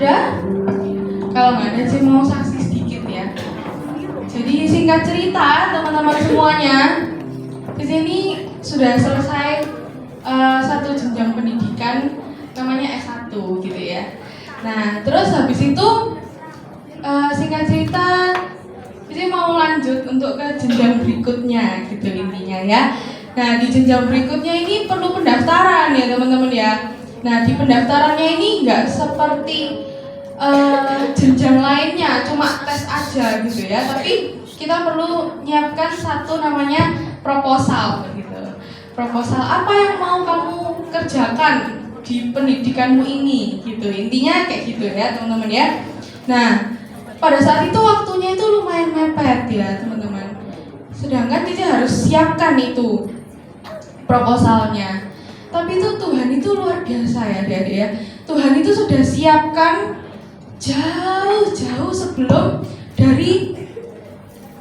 Ada? Kalau nggak ada sih mau saksi sedikit ya. Jadi singkat cerita teman-teman semuanya, di sini sudah selesai satu jenjang pendidikan namanya S1 gitu ya. Nah terus habis itu singkat cerita ini mau lanjut untuk ke jenjang berikutnya gitu intinya ya. Nah di jenjang berikutnya ini perlu pendaftaran ya teman-teman ya. Nah di pendaftarannya ini nggak seperti jenjang lainnya cuma tes aja gitu ya, tapi kita perlu nyiapkan satu namanya proposal gitu. Proposal apa yang mau kamu kerjakan di pendidikanmu ini gitu, intinya kayak gitu ya teman-teman ya. Nah pada saat itu waktunya itu lumayan mepet ya teman-teman, sedangkan kita harus siapkan itu proposalnya. Tapi itu Tuhan itu luar biasa ya adik-adik ya. Tuhan itu sudah siapkan jauh-jauh sebelum dari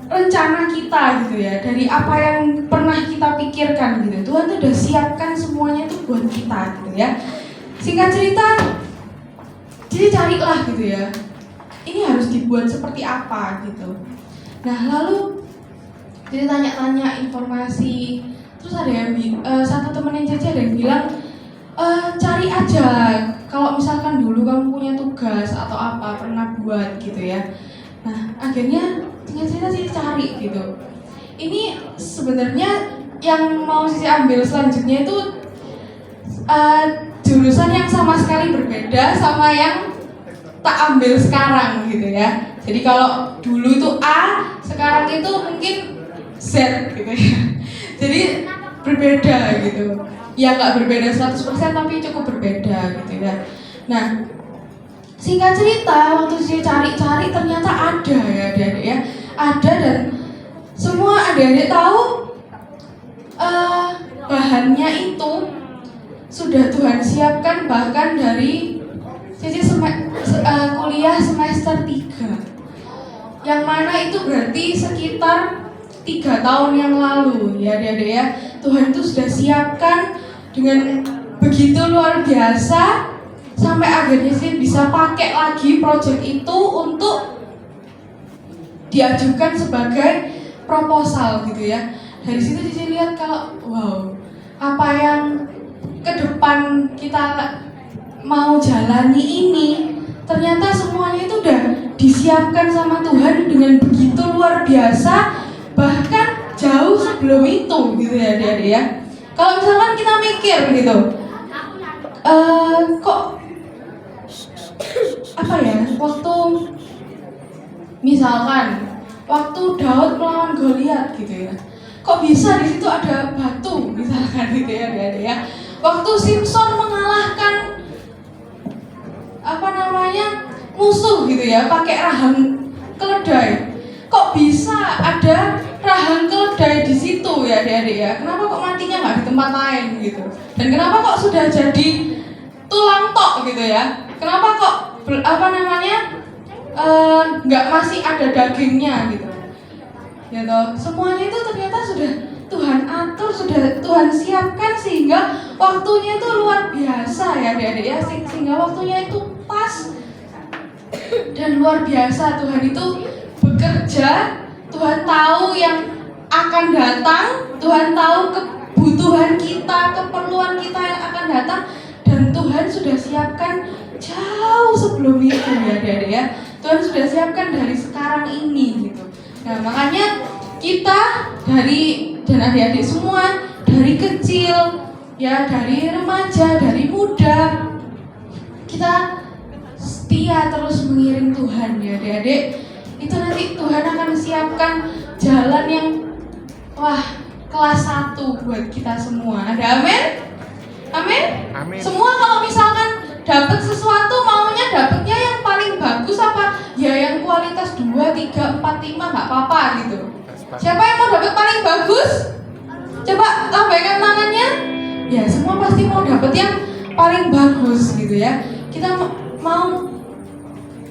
rencana kita gitu ya, dari apa yang pernah kita pikirkan gitu. Tuhan tuh udah siapkan semuanya itu buat kita gitu ya. Singkat cerita, jadi carilah gitu ya, ini harus dibuat seperti apa gitu. Nah lalu jadi tanya-tanya informasi. Terus ada yang satu temen yang jadi ada yang bilang cari aja, kalau misalkan dulu kamu punya tugas atau apa pernah buat gitu ya. Nah akhirnya cerita sih cari gitu. Ini sebenarnya yang mau Sisi ambil selanjutnya itu jurusan yang sama sekali berbeda sama yang tak ambil sekarang gitu ya. Jadi kalau dulu itu A, sekarang itu mungkin Z gitu ya. Jadi berbeda gitu. Ya nggak berbeda 100% tapi cukup berbeda gitu ya. Nah singkat cerita waktu saya cari-cari ternyata ada ya adik-adik ya. Ada, dan semua adik-adik tahu bahannya itu sudah Tuhan siapkan bahkan dari sisi kuliah semester 3, yang mana itu berarti sekitar 3 tahun yang lalu ya adik-adik ya. Tuhan itu sudah siapkan dengan begitu luar biasa sampai akhirnya sih bisa pakai lagi project itu untuk diajukan sebagai proposal gitu ya. Dari situ saya lihat kalau wow, apa yang ke depan kita mau jalani ini ternyata semuanya itu udah disiapkan sama Tuhan dengan begitu luar biasa, bahkan jauh sebelum itu gitu ya adik-adik ya. Kalau misalkan kita mikir gitu, kok apa ya, waktu misalkan waktu Daud melawan Goliat gitu ya, kok bisa di situ ada batu misalkan gitu ya adik-adik ya. Waktu Simpson mengalahkan musuh gitu ya pakai rahang keledai, kok bisa ada rahang keledai di situ ya adik-adik ya. Kenapa kok matinya nggak di tempat lain gitu, dan kenapa kok sudah jadi tulang tok gitu ya, kenapa kok nggak masih ada dagingnya gitu ya toh. Semuanya itu ternyata sudah Tuhan atur, sudah Tuhan siapkan sehingga waktunya itu luar biasa ya adik-adik ya, sehingga waktunya itu pas dan luar biasa. Tuhan itu bekerja, Tuhan tahu yang akan datang, Tuhan tahu kebutuhan kita, keperluan kita yang akan datang, dan Tuhan sudah siapkan jauh sebelum itu ya adik-adik ya. Tuhan sudah siapkan dari sekarang ini gitu. Nah makanya kita dan adik-adik semua dari kecil ya, dari remaja, dari muda, kita setia terus mengiring Tuhan ya adik-adik. Itu nanti Tuhan akan siapkan jalan yang kelas 1 buat kita semua. Ada amin? Amin? Amin. Semua kalau misalkan dapat sesuatu maunya dapatnya yang paling bagus apa? Ya yang kualitas 2, 3, 4, 5 nggak apa-apa gitu. Siapa yang mau dapat paling bagus? Coba lambaikan tangannya. Ya semua pasti mau dapat yang paling bagus gitu ya. Kita mau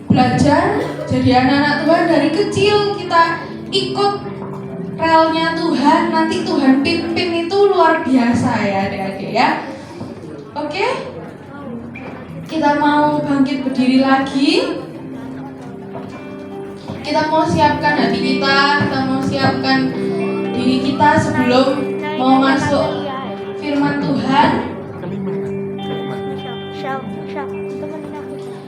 belajar jadi anak-anak Tuhan dari kecil, kita ikut relnya Tuhan, nanti Tuhan pimpin itu luar biasa ya adik-adik ya. Oke? kita mau bangkit berdiri lagi. Kita mau siapkan hati kita mau siapkan diri kita sebelum mau masuk firman Tuhan.